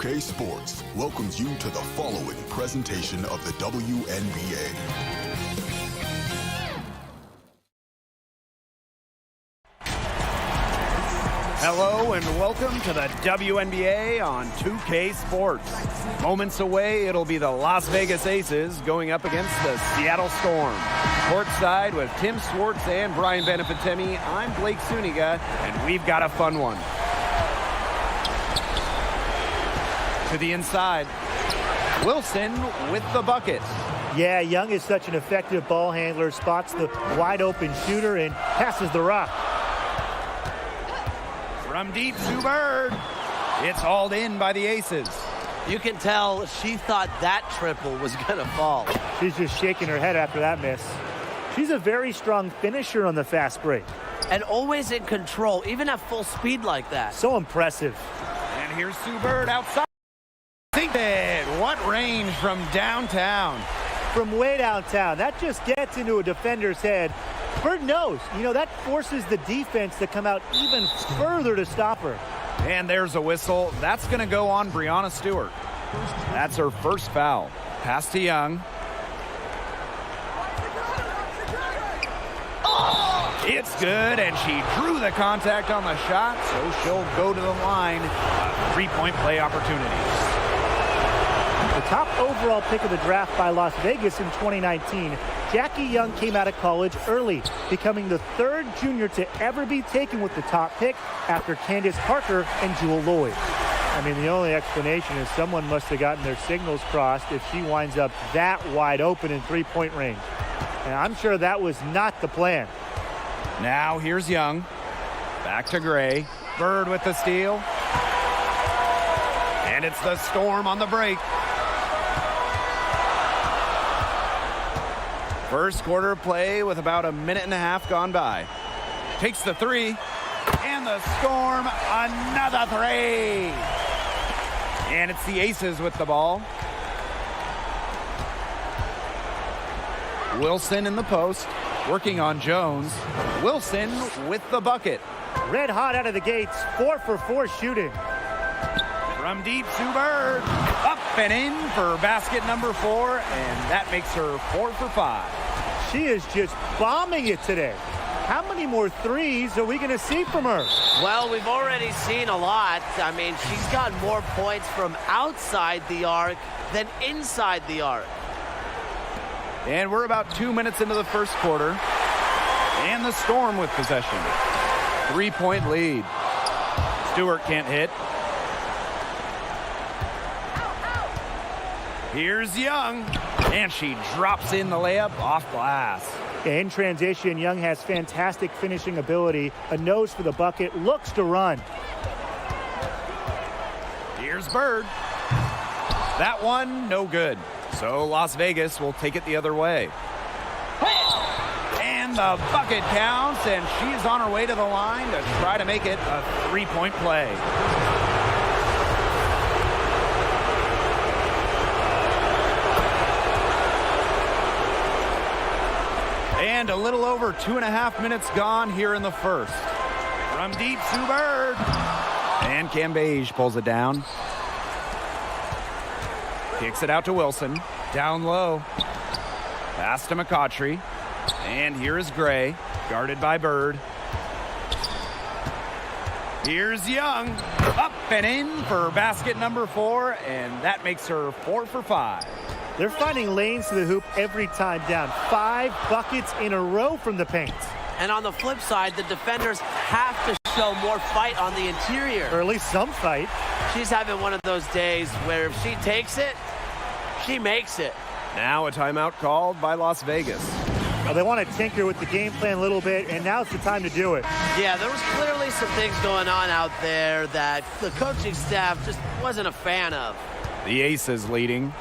2K Sports welcomes you to the following presentation of the WNBA. Hello and welcome to the WNBA on 2K Sports. Moments away, it'll be the Las Vegas Aces going up against the Seattle Storm. Courtside with Tim Swartz and Brian Benefitemi, I'm Blake Suniga, and we've got a fun one. To the inside, Wilson with the bucket. Yeah, Young is such an effective ball handler, spots the wide open shooter and passes the rock. From deep to Bird. It's hauled in by the Aces. You can tell she thought that triple was going to fall. She's just shaking her head after that miss. She's a very strong finisher on the fast break. And always in control, even at full speed like that. So impressive. And here's Sue Bird outside. What range from downtown? From way downtown. That just gets into a defender's head. Bird knows. You know, that forces the defense to come out even further to stop her. And there's a whistle. That's going to go on Breanna Stewart. That's her first foul. Pass to Young. It's good, and she drew the contact on the shot, so she'll go to the line. A three-point play opportunity. The top overall pick of the draft by Las Vegas in 2019, Jackie Young came out of college early, becoming the third junior to ever be taken with the top pick after Candace Parker and Jewel Lloyd. I mean, the only explanation is someone must have gotten their signals crossed if she winds up that wide open in three-point range. And I'm sure that was not the plan. Now here's Young. Back to Gray. Bird with the steal. And it's the Storm on the break. First quarter play with about a minute and a half gone by. Takes the three. And the Storm, another three. And it's the Aces with the ball. Wilson in the post. Working on Jones. Wilson with the bucket. Red hot out of the gates. 4 for 4 shooting. From deep, Sue Bird. Up and in for basket number 4. And that makes her 4 for 5. She is just bombing it today. How many more threes are we going to see from her? Well, we've already seen a lot. I mean, she's got more points from outside the arc than inside the arc. And we're about 2 minutes into the first quarter. And the Storm with possession. 3-point lead. Stewart can't hit. Here's Young. And she drops in the layup off glass. In transition, Young has fantastic finishing ability. A nose for the bucket. Looks to run. Here's Bird. That one, no good. So Las Vegas will take it the other way. And the bucket counts, and she's on her way to the line to try to make it a three-point play. And a little over 2.5 minutes gone here in the first. From deep, Sue Bird. And Cambage pulls it down. Kicks it out to Wilson. Down low. Pass to McCautry. And here is Gray, guarded by Bird. Here's Young. Up and in for basket number 4. And that makes her 4 for 5. They're finding lanes to the hoop every time down. 5 buckets in a row from the paint. And on the flip side, the defenders have to show more fight on the interior. Or at least some fight. She's having one of those days where if she takes it, she makes it. Now a timeout called by Las Vegas. Well, they want to tinker with the game plan a little bit, and now's the time to do it. Yeah, there was clearly some things going on out there that the coaching staff just wasn't a fan of. The Aces leading.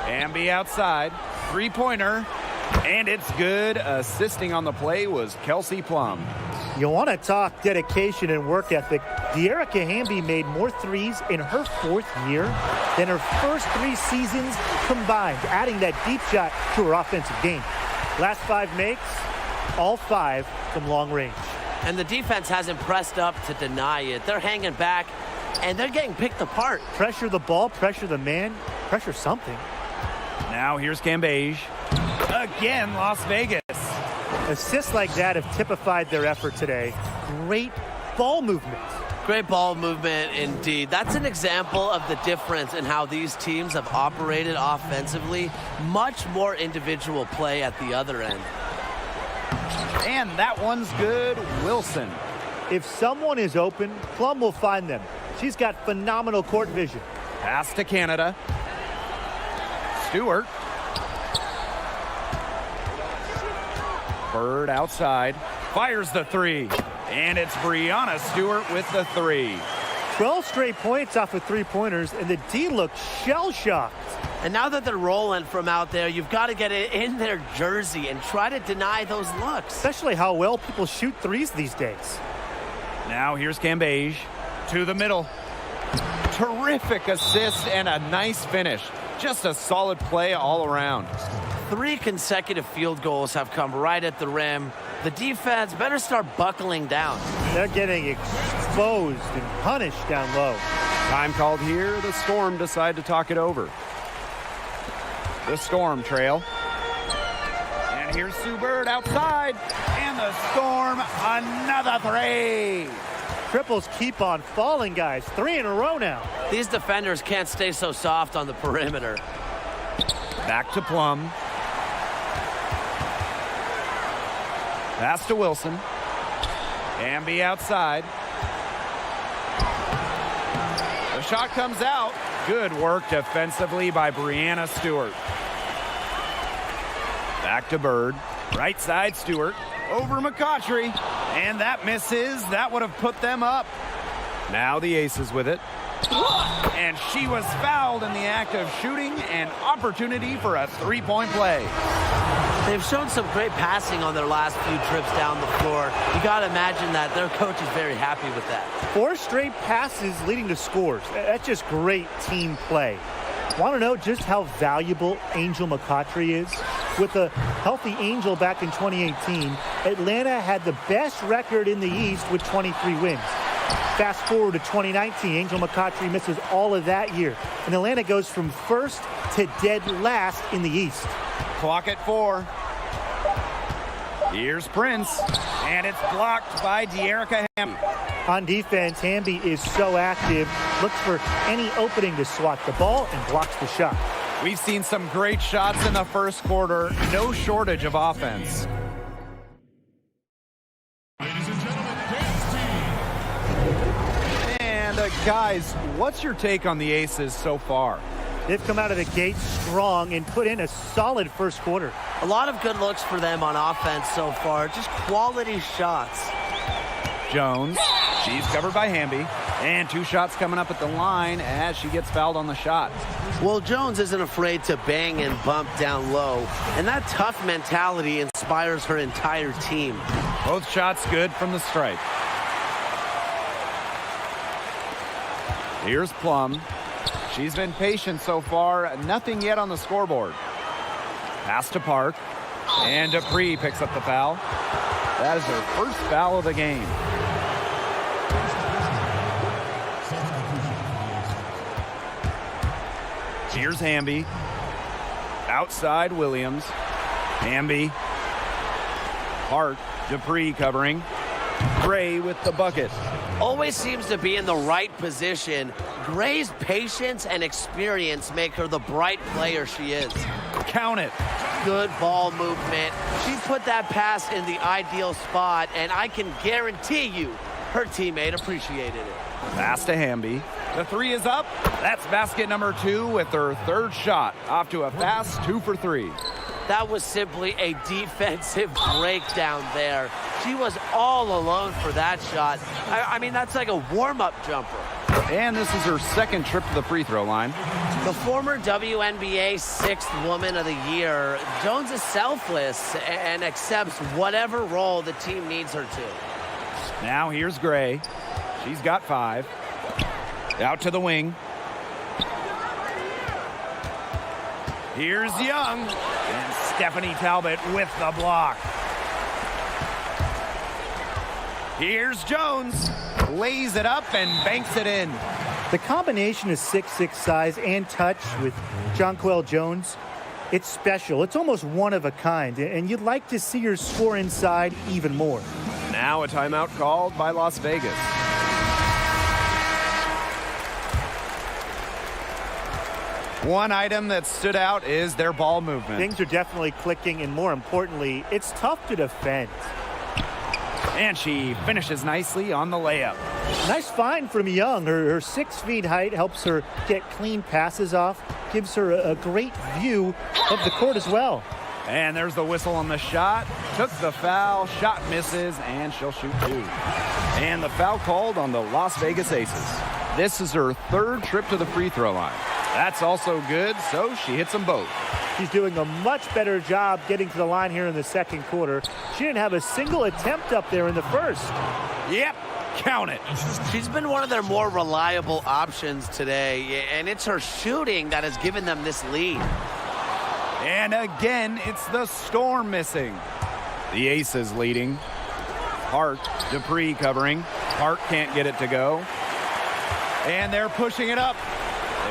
Amby outside. Three-pointer. And it's good. Assisting on the play was Kelsey Plum. You want to talk dedication and work ethic. De'Erica Hamby made more threes in her 4th year than her first 3 seasons combined, adding that deep shot to her offensive game. Last 5 makes, all 5 from long range. And the defense hasn't pressed up to deny it. They're hanging back and they're getting picked apart. Pressure the ball, pressure the man, pressure something. Now here's Cambage. Again, Las Vegas. Assists like that have typified their effort today. Great ball movement. Great ball movement indeed. That's an example of the difference in how these teams have operated offensively. Much more individual play at the other end. And that one's good. Wilson. If someone is open, Plum will find them. She's got phenomenal court vision. Pass to Canada. Stewart. Bird outside. Fires the three. And it's Breanna Stewart with the three. 12 straight points off of three-pointers, and the D looks shell-shocked. And now that they're rolling from out there, you've got to get it in their jersey and try to deny those looks. Especially how well people shoot threes these days. Now here's Cambage to the middle. Terrific assist and a nice finish. Just a solid play all around. 3 consecutive field goals have come right at the rim. The defense better start buckling down. They're getting exposed and punished down low. Time called here. The Storm decide to talk it over. The Storm trail. And here's Sue Bird outside. And the Storm, another three. Triples keep on falling, guys. 3 in a row now. These defenders can't stay so soft on the perimeter. Back to Plum. Pass to Wilson. Amby outside. The shot comes out. Good work defensively by Breanna Stewart. Back to Bird. Right side Stewart. Over McCautry. And that misses. That would have put them up. Now the Aces with it. And she was fouled in the act of shooting. An opportunity for a three-point play. They've shown some great passing on their last few trips down the floor. You got to imagine that their coach is very happy with that. 4 straight passes leading to scores. That's just great team play. Want to know just how valuable Angel McCautry is? With a healthy Angel back in 2018, Atlanta had the best record in the East with 23 wins. Fast forward to 2019, Angel McCautry misses all of that year, and Atlanta goes from first to dead last in the East. Clock at 4. Here's Prince, and it's blocked by De'Erica Hamby. On defense, Hamby is so active, looks for any opening to swat the ball and blocks the shot. We've seen some great shots in the first quarter. No shortage of offense. And guys, what's your take on the Aces so far? They've come out of the gate strong and put in a solid first quarter. A lot of good looks for them on offense so far. Just quality shots. Jones, she's covered by Hamby. And 2 shots coming up at the line as she gets fouled on the shot. Well, Jones isn't afraid to bang and bump down low. And that tough mentality inspires her entire team. Both shots good from the stripe. Here's Plum. She's been patient so far. Nothing yet on the scoreboard. Pass to Park. And Dupree picks up the foul. That is her first foul of the game. Here's Hamby. Outside Williams. Hamby. Park. Dupree covering. Gray with the bucket. Always seems to be in the right position. Gray's patience and experience make her the bright player she is. Count it. Good ball movement. She put that pass in the ideal spot, and I can guarantee you her teammate appreciated it. Pass to Hamby. The 3 is up. That's basket number 2 with her 3rd shot. Off to a fast 2 for 3. That was simply a defensive breakdown there. She was all alone for that shot. I mean, that's like a warm-up jumper. And this is her 2nd trip to the free throw line. The former WNBA 6th Woman of the Year, Jones is selfless and accepts whatever role the team needs her to. Now here's Gray. She's got 5. Out to the wing. Here's Young. And Stephanie Talbot with the block. Here's Jones. Lays it up and banks it in. The combination of 6'6" size and touch with Jonquel Jones, it's special. It's almost one of a kind, and you'd like to see her score inside even more. Now a timeout called by Las Vegas. One item that stood out is their ball movement. Things are definitely clicking, and more importantly, it's tough to defend. And she finishes nicely on the layup. Nice find from Young. Her 6 feet height helps her get clean passes off, gives her a great view of the court as well. And there's the whistle on the shot. Took the foul, shot misses, and she'll shoot 2. And the foul called on the Las Vegas Aces. This is her 3rd trip to the free throw line. That's also good, so she hits them both. She's doing a much better job getting to the line here in the second quarter. She didn't have a single attempt up there in the first. Yep, count it. She's been one of their more reliable options today, and it's her shooting that has given them this lead. And again, it's the Storm missing. The Aces leading. Hart, Dupree covering. Hart can't get it to go. And they're pushing it up.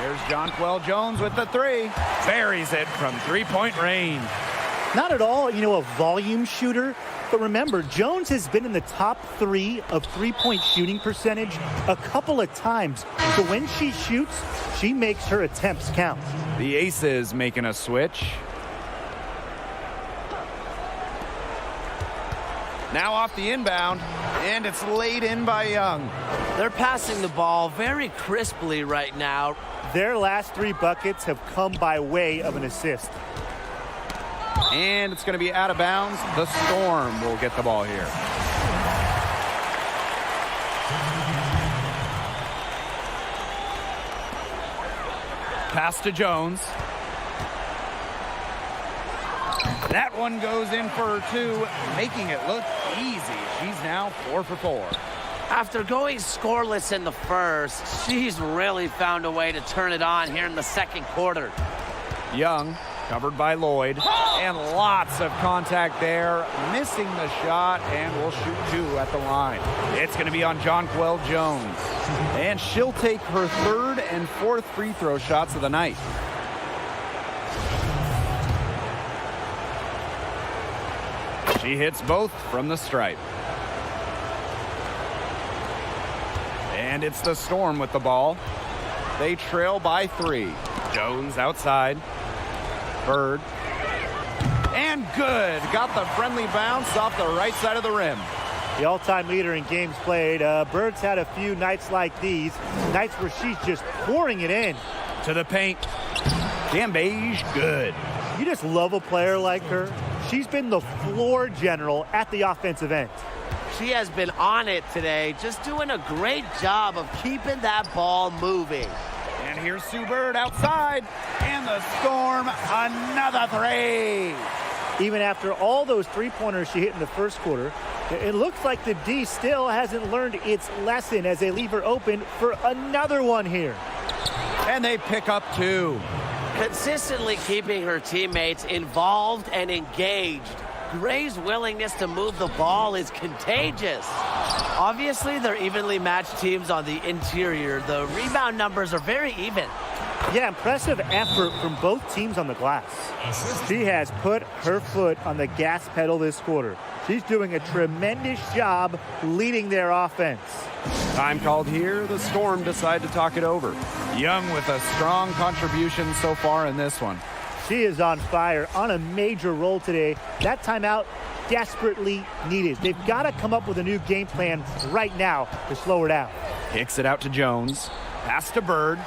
There's Jonquel Jones with the 3. Buries it from 3-point range. Not at all, a volume shooter. But remember, Jones has been in the top 3 of three-point shooting percentage a couple of times. So when she shoots, she makes her attempts count. The Aces making a switch. Now off the inbound, and it's laid in by Young. They're passing the ball very crisply right now. Their last 3 buckets have come by way of an assist. And it's going to be out of bounds. The Storm will get the ball here. Pass to Jones. That one goes in for 2, making it look easy. She's now 4 for 4. After going scoreless in the first, she's really found a way to turn it on here in the second quarter. Young, covered by Lloyd, and lots of contact there, missing the shot, and will shoot 2 at the line. It's going to be on Jonquel Jones, and she'll take her 3rd and 4th free throw shots of the night. She hits both from the stripe. And it's the Storm with the ball. They trail by 3. Jones outside. Bird. And good. Got the friendly bounce off the right side of the rim. The all-time leader in games played. Bird's had a few nights like these. Nights where she's just pouring it in. To the paint. Cambage, good. You just love a player like her. She's been the floor general at the offensive end. She has been on it today, just doing a great job of keeping that ball moving. And here's Sue Bird outside. And the Storm, another 3. Even after all those three-pointers she hit in the first quarter, it looks like the D still hasn't learned its lesson as they leave her open for another one here. And they pick up 2. Consistently keeping her teammates involved and engaged. Gray's willingness to move the ball is contagious. Obviously, they're evenly matched teams on the interior. The rebound numbers are very even. Yeah, impressive effort from both teams on the glass. She has put her foot on the gas pedal this quarter. She's doing a tremendous job leading their offense. Time called here. The Storm decide to talk it over. Young with a strong contribution so far in this one. She is on fire, on a major roll today. That timeout desperately needed. They've got to come up with a new game plan right now to slow her down. Kicks it out to Jones. Pass to Bird.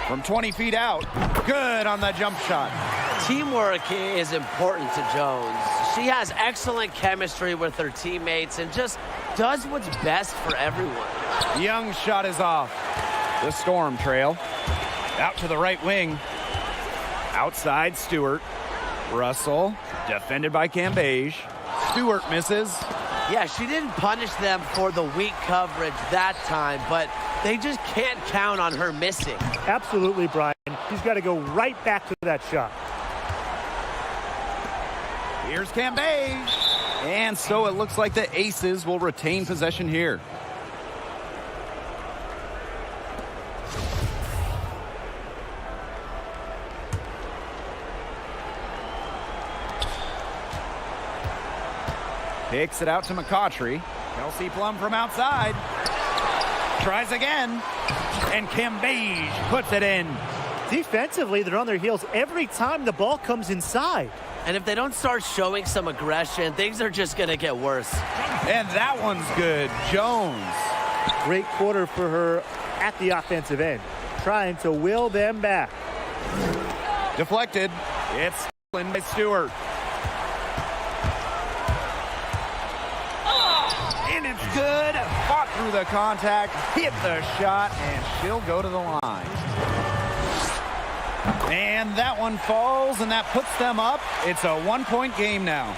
From 20 feet out. Good on the jump shot. Teamwork is important to Jones. She has excellent chemistry with her teammates and just does what's best for everyone. Young's shot is off. The Storm trail. Out to the right wing. Outside Stewart. Russell. Defended by Cambage. Stewart misses. Yeah, she didn't punish them for the weak coverage that time, but they just can't count on her missing. Absolutely, Brian. She's got to go right back to that shot. Here's Cambage. And so it looks like the Aces will retain possession here. Picks it out to McCautry. Kelsey Plum from outside. Tries again. And Kim Beige puts it in. Defensively, they're on their heels every time the ball comes inside. And if they don't start showing some aggression, things are just going to get worse. And that one's good. Jones. Great quarter for her at the offensive end, trying to will them back. Deflected. It's stolen by Stewart. And it's good. Fought through the contact, hit the shot, and she'll go to the line. And that one falls, and that puts them up. It's a one-point game now.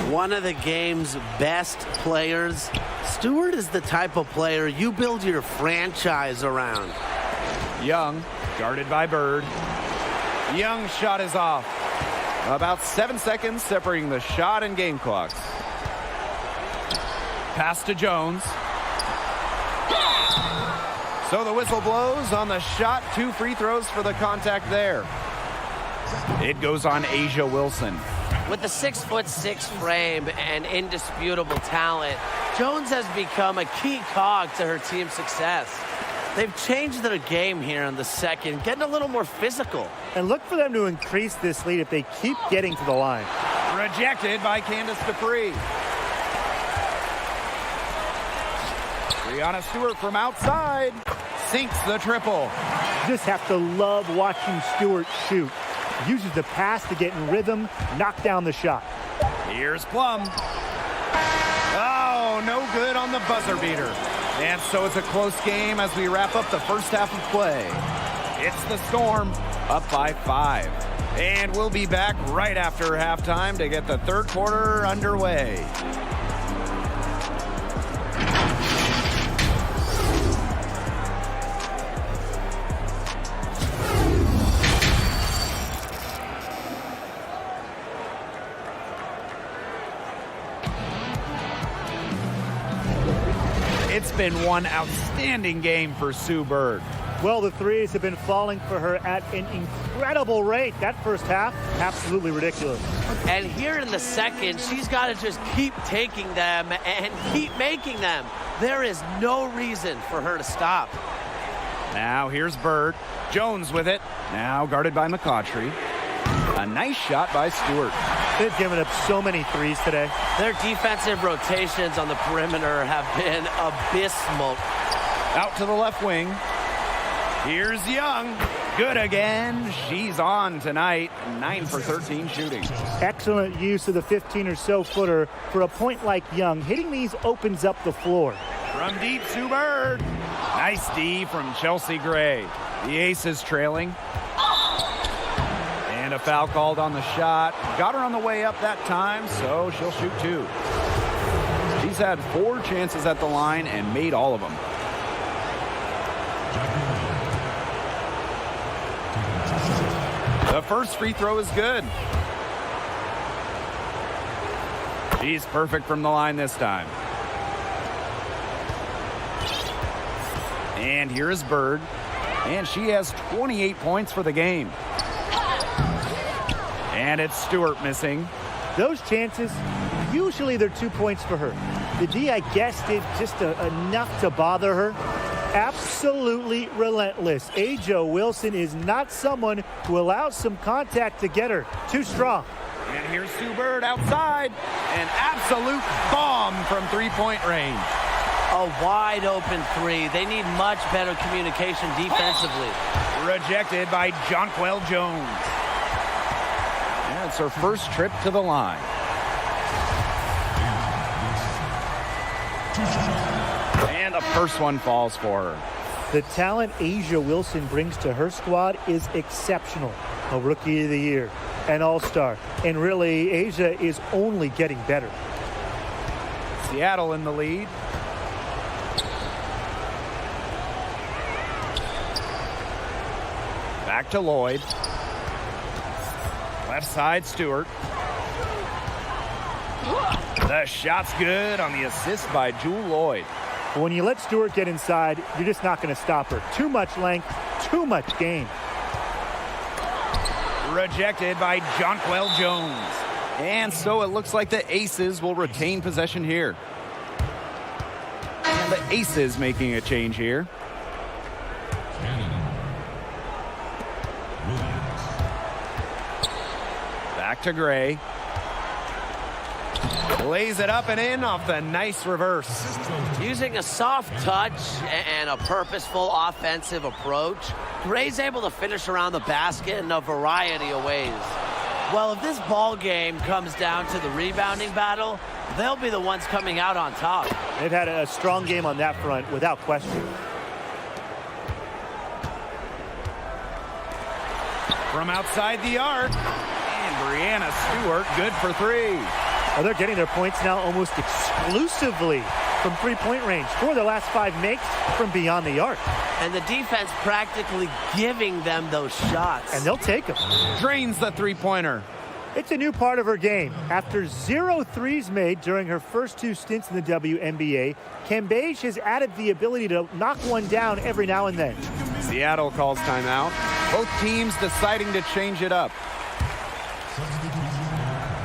One of the game's best players. Stewart is the type of player you build your franchise around. Young, guarded by Bird. Young's shot is off. About 7 seconds separating the shot and game clocks. Pass to Jones. So the whistle blows on the shot. 2 free throws for the contact there. It goes on A'ja Wilson. With a 6'6" frame and indisputable talent, Jones has become a key cog to her team's success. They've changed their game here in the second, getting a little more physical. And look for them to increase this lead if they keep getting to the line. Rejected by Candace Dupree. Brianna Stewart from outside sinks the triple. You just have to love watching Stewart shoot. Uses the pass to get in rhythm, knock down the shot. Here's Plum. Oh, no good on the buzzer beater. And so it's a close game as we wrap up the first half of play. It's the Storm up by 5. And we'll be back right after halftime to get the third quarter underway. It's been one outstanding game for Sue Bird. Well, the threes have been falling for her at an incredible rate. That first half, absolutely ridiculous. And here in the second, she's got to just keep taking them and keep making them. There is no reason for her to stop. Now here's Bird. Jones with it. Now guarded by McCautry. A nice shot by Stewart. They've given up so many threes today. Their defensive rotations on the perimeter have been abysmal. Out to the left wing. Here's Young. Good again. She's on tonight. 9 for 13 shooting. Excellent use of the 15 or so footer for a point like Young. Hitting these opens up the floor. From deep, Sue Bird. Nice D from Chelsea Gray. The Aces trailing. And a foul called on the shot. Got her on the way up that time, so she'll shoot 2. She's had 4 chances at the line and made all of them. The first free throw is good. She's perfect from the line this time. And here's Bird. And she has 28 points for the game. And it's Stewart missing. Those chances, usually they're 2 points for her. The D, I guess, did just enough to bother her. Absolutely relentless. A'ja Wilson is not someone who allows some contact to get her. Too strong. And here's Sue Bird outside. An absolute bomb from three-point range. A wide open 3. They need much better communication defensively. Rejected by Jonquel Jones. And it's her first trip to the line. And the first one falls for her. The talent A'ja Wilson brings to her squad is exceptional. A Rookie of the Year, an All-Star, and really, A'ja is only getting better. Seattle in the lead. Back to Lloyd. Left side, Stewart. The shot's good on the assist by Jewel Lloyd. When you let Stewart get inside, you're just not going to stop her. Too much length, too much game. Rejected by Jonquel Jones. And so it looks like the Aces will retain possession here. And the Aces making a change here. Back to Gray. Lays it up and in off the nice reverse. Using a soft touch and a purposeful offensive approach, Gray's able to finish around the basket in a variety of ways. Well, if this ball game comes down to the rebounding battle, they'll be the ones coming out on top. They've had a strong game on that front, without question. From outside the arc, and Brianna Stewart good for three. Well, they're getting their points now almost exclusively from three-point range. 4 of their last 5 makes from beyond the arc. And the defense practically giving them those shots. And they'll take them. Drains the three-pointer. It's a new part of her game. After 0 threes made during her first 2 stints in the WNBA, Cambage has added the ability to knock one down every now and then. Seattle calls timeout. Both teams deciding to change it up.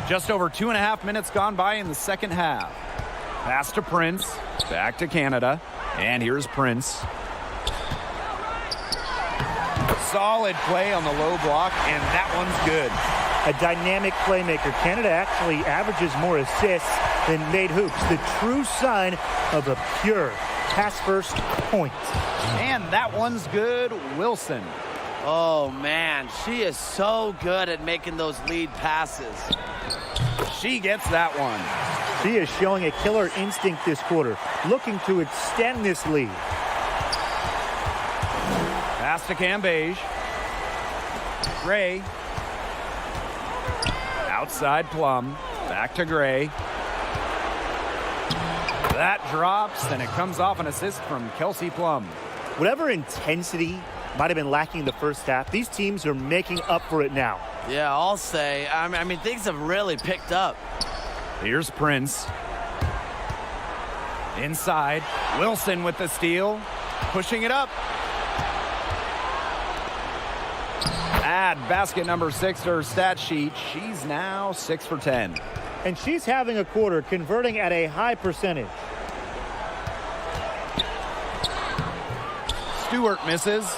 Just over 2.5 minutes gone by in the second half. Pass to Prince. Back to Canada. And here's Prince. Solid play on the low block, and that one's good. A dynamic playmaker. Canada actually averages more assists than made hoops. The true sign of a pure pass-first point. And that one's good. Wilson. Oh, man, she is so good at making those lead passes. She gets that one. She is showing a killer instinct this quarter, looking to extend this lead. Pass to Cambage. Gray. Outside Plum. Back to Gray. That drops, and it comes off an assist from Kelsey Plum. Whatever intensity might have been lacking in the first half, these teams are making up for it now. Yeah, I'll say. I mean, things have really picked up. Here's Prince. Inside. Wilson with the steal. Pushing it up. Add basket number 6 to her stat sheet. She's now 6 for 10. And she's having a quarter, converting at a high percentage. Stewart misses.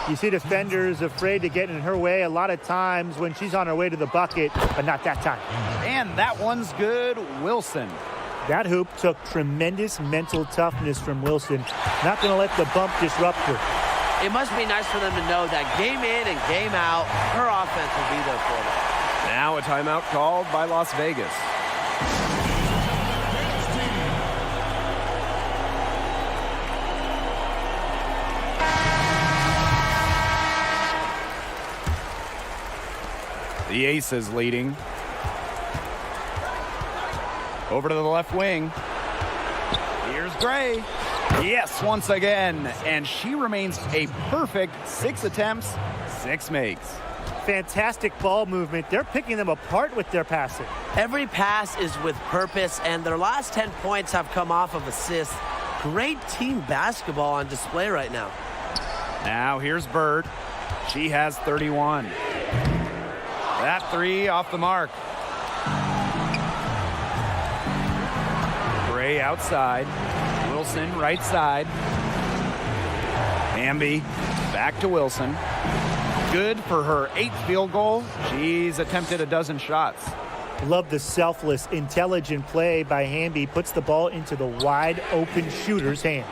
You see defenders afraid to get in her way a lot of times when she's on her way to the bucket, but not that time. And that one's good. Wilson. That hoop took tremendous mental toughness from Wilson. Not going to let the bump disrupt her. It must be nice for them to know that game in and game out, her offense will be there for them. Now a timeout called by Las Vegas. The Aces leading. Over to the left wing. Here's Gray. Yes, once again. And she remains a perfect 6 attempts, 6 makes. Fantastic ball movement. They're picking them apart with their passing. Every pass is with purpose, and their last 10 points have come off of assists. Great team basketball on display right now. Now here's Bird. She has 31. That 3 off the mark. Gray outside. Wilson right side. Hamby back to Wilson. Good for her 8th field goal. She's attempted a dozen shots. Love the selfless, intelligent play by Hamby. Puts the ball into the wide open shooter's hands.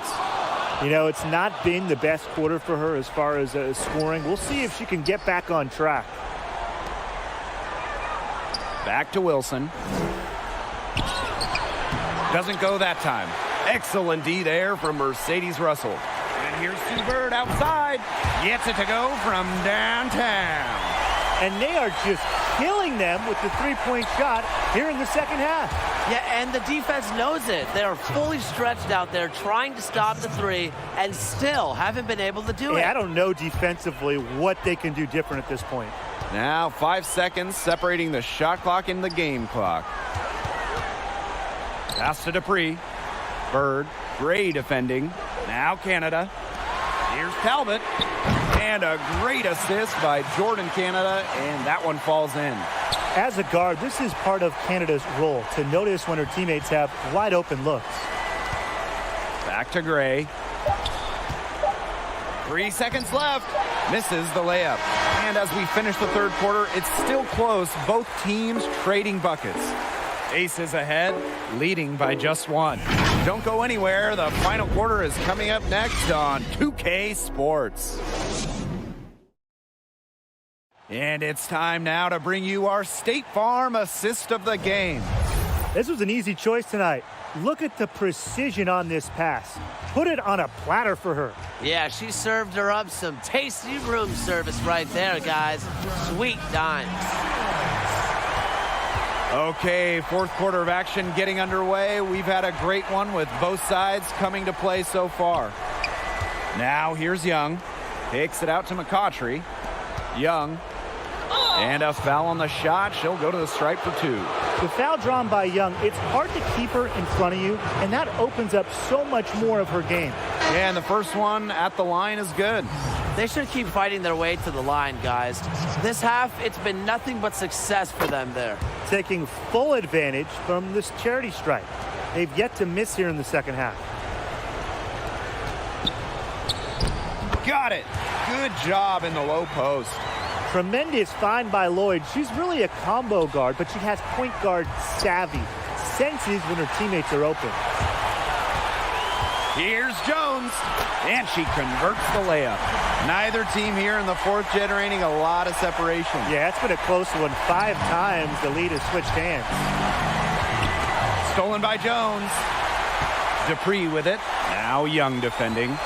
You know, it's not been the best quarter for her as far as scoring. We'll see if she can get back on track. Back to Wilson. Doesn't go that time. Excellent D there from Mercedes Russell. And here's Sue Bird outside. Gets it to go from downtown. And they are just killing them with the three-point shot here in the second half. Yeah, and the defense knows it. They are fully stretched out there trying to stop the 3 and still haven't been able to do it. I don't know defensively what they can do different at this point. Now 5 seconds separating the shot clock and the game clock. Pass to Dupree. Bird. Gray defending. Now Canada. Here's Talbot. And a great assist by Jordan Canada, and that one falls in. As a guard, this is part of Canada's role, to notice when her teammates have wide open looks. Back to Gray. 3 seconds left. Misses the layup. And as we finish the third quarter, it's still close. Both teams trading buckets. Aces ahead, leading by just one. Don't go anywhere. The final quarter is coming up next on 2K Sports. And it's time now to bring you our State Farm assist of the game. This was an easy choice tonight. Look at the precision on this pass. Put it on a platter for her. Yeah, she served her up some tasty room service right there, guys. Sweet dime. Okay, fourth quarter of action getting underway. We've had a great one with both sides coming to play so far. Now here's Young. Takes it out to McCautry. Young. And a foul on the shot. She'll go to the stripe for two. The foul drawn by Young, it's hard to keep her in front of you, and that opens up so much more of her game. And the first one at the line is good. They should keep fighting their way to the line, guys. This half, it's been nothing but success for them there. Taking full advantage from this charity stripe. They've yet to miss here in the second half. Got it. Good job in the low post. Tremendous find by Lloyd. She's really a combo guard, but she has point guard savvy. Senses when her teammates are open. Here's Jones, and she converts the layup. Neither team here in the fourth generating a lot of separation. Yeah, it's been a close one. 5 times the lead has switched hands. Stolen by Jones. Dupree with it. Now Young defending.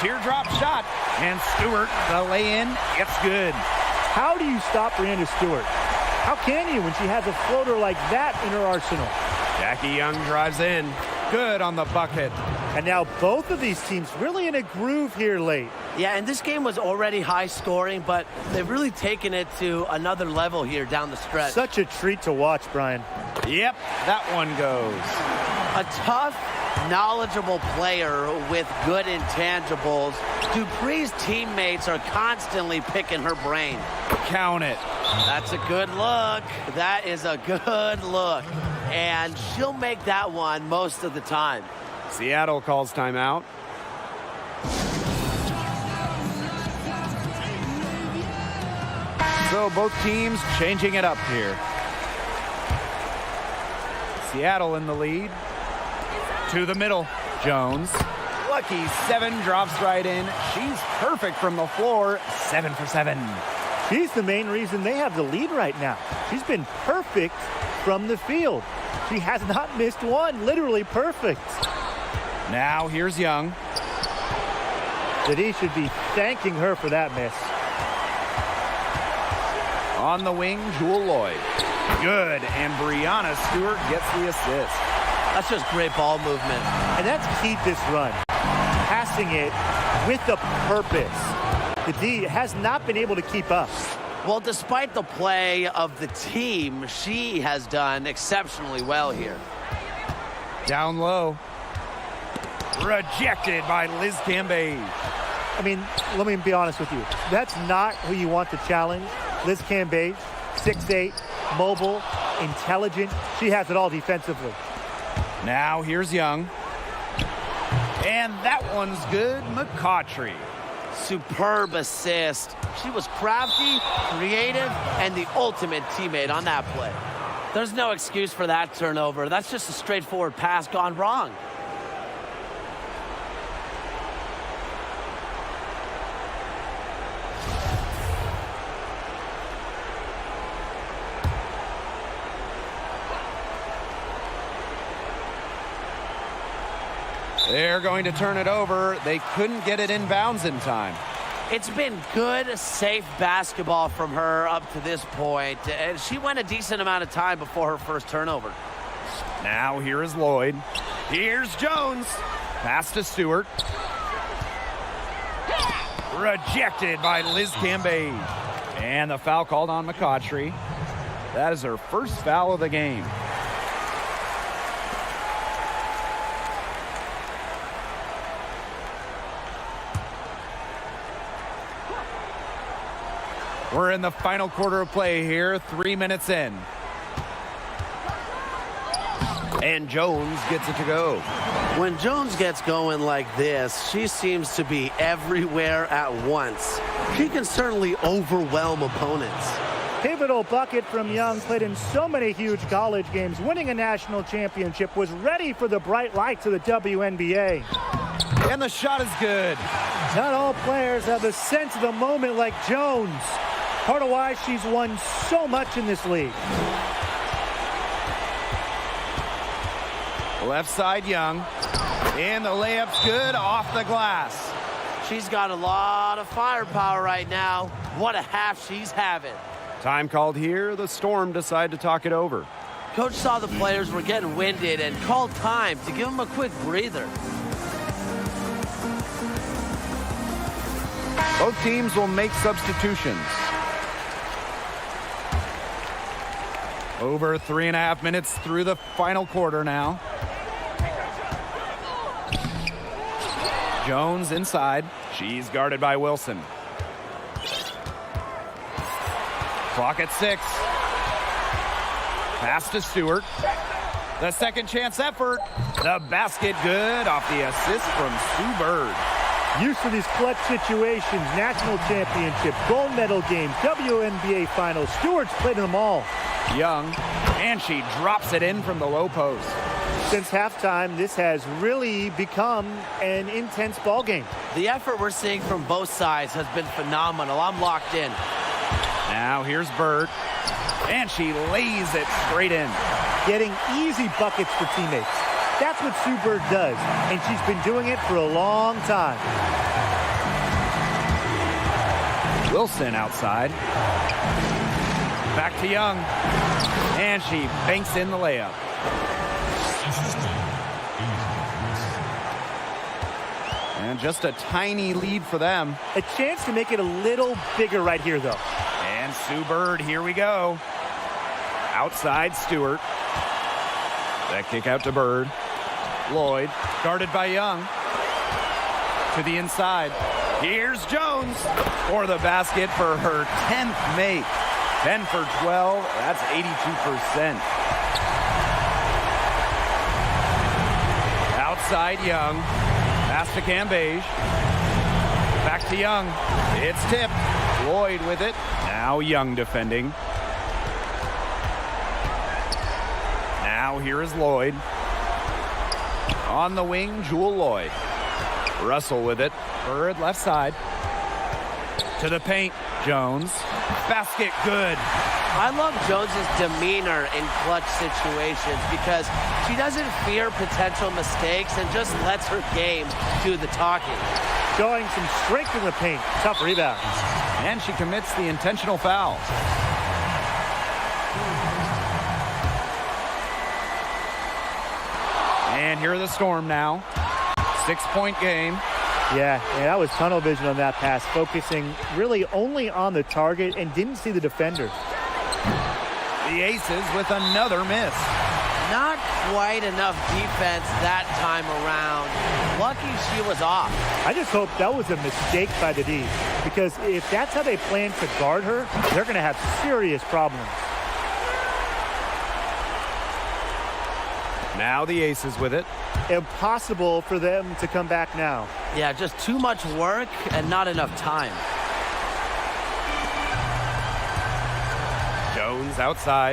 Teardrop shot. And Stewart, the lay-in, it's good. How do you stop Brianna Stewart? How can you when she has a floater like that in her arsenal? Jackie Young drives in. Good on the bucket. And now both of these teams really in a groove here late. Yeah, and this game was already high scoring, but they've really taken it to another level here down the stretch. Such a treat to watch, Brian. Yep, that one goes. A tough, knowledgeable player with good intangibles. Dupree's teammates are constantly picking her brain. Count it. That's a good look. That is a good look. And she'll make that one most of the time. Seattle calls timeout. So both teams changing it up here. Seattle in the lead. To the middle. Jones. Lucky 7 drops right in. She's perfect from the floor. 7 for 7. She's the main reason they have the lead right now. She's been perfect from the field. She has not missed one. Literally perfect. Now here's Young. That should be thanking her for that miss. On the wing, Jewel Lloyd. Good, and Brianna Stewart gets the assist. That's just great ball movement. And that's key this run. Passing it with a purpose. The D has not been able to keep up. Well, despite the play of the team, she has done exceptionally well here. Down low. Rejected by Liz Cambage. I mean, let me be honest with you. That's not who you want to challenge. Liz Cambage, 6'8", mobile, intelligent. She has it all defensively. Now here's Young. And that one's good. McCautry. Superb assist. She was crafty, creative, and the ultimate teammate on that play. There's no excuse for that turnover. That's just a straightforward pass gone wrong. They're going to turn it over. They couldn't get it inbounds in time. It's been good, safe basketball from her up to this point. And she went a decent amount of time before her first turnover. Now here is Lloyd. Here's Jones. Pass to Stewart. Rejected by Liz Cambage. And the foul called on McCautry. That is her first foul of the game. We're in the final quarter of play here, 3 minutes in. And Jones gets it to go. When Jones gets going like this, she seems to be everywhere at once. She can certainly overwhelm opponents. Pivotal bucket from Young, played in so many huge college games, winning a national championship, was ready for the bright lights of the WNBA. And the shot is good. Not all players have a sense of the moment like Jones. Part of why she's won so much in this league. Left side, Young. And the layup's good off the glass. She's got a lot of firepower right now. What a half she's having. Time called here. The Storm decide to talk it over. Coach saw the players were getting winded and called time to give them a quick breather. Both teams will make substitutions. Over 3.5 minutes through the final quarter now. Jones inside. She's guarded by Wilson. Clock at 6. Pass to Stewart. The second chance effort. The basket good off the assist from Sue Bird. Used to these clutch situations, national championship, gold medal games, WNBA finals. Stewart's played them all. Young, and she drops it in from the low post. Since halftime, this has really become an intense ball game. The effort we're seeing from both sides has been phenomenal. I'm locked in. Now here's Bird, and she lays it straight in. Getting easy buckets for teammates. That's what Sue Bird does, and she's been doing it for a long time. Wilson outside. Back to Young, and she banks in the layup. And just a tiny lead for them. A chance to make it a little bigger right here, though. And Sue Bird, here we go. Outside Stewart. That kick out to Bird. Lloyd, guarded by Young. To the inside. Here's Jones for the basket for her 10th make. 10 for 12. That's 82%. Outside Young. Pass to Cambage. Back to Young. It's tipped. Lloyd with it. Now Young defending. Now here is Lloyd. On the wing, Jewel Lloyd. Russell with it. Bird left side. To the paint, Jones. Basket good. I love Jones's demeanor in clutch situations because she doesn't fear potential mistakes and just lets her game do the talking. Showing some strength in the paint. Tough rebound. And she commits the intentional foul. And here are the Storm now. 6-point game. Yeah, that was tunnel vision on that pass, focusing really only on the target and didn't see the defender. The Aces with another miss. Not quite enough defense that time around. Lucky she was off. I just hope that was a mistake by the D, because if that's how they plan to guard her, they're going to have serious problems. Now the Aces with it. Impossible for them to come back now. Yeah, just too much work and not enough time. Jones outside.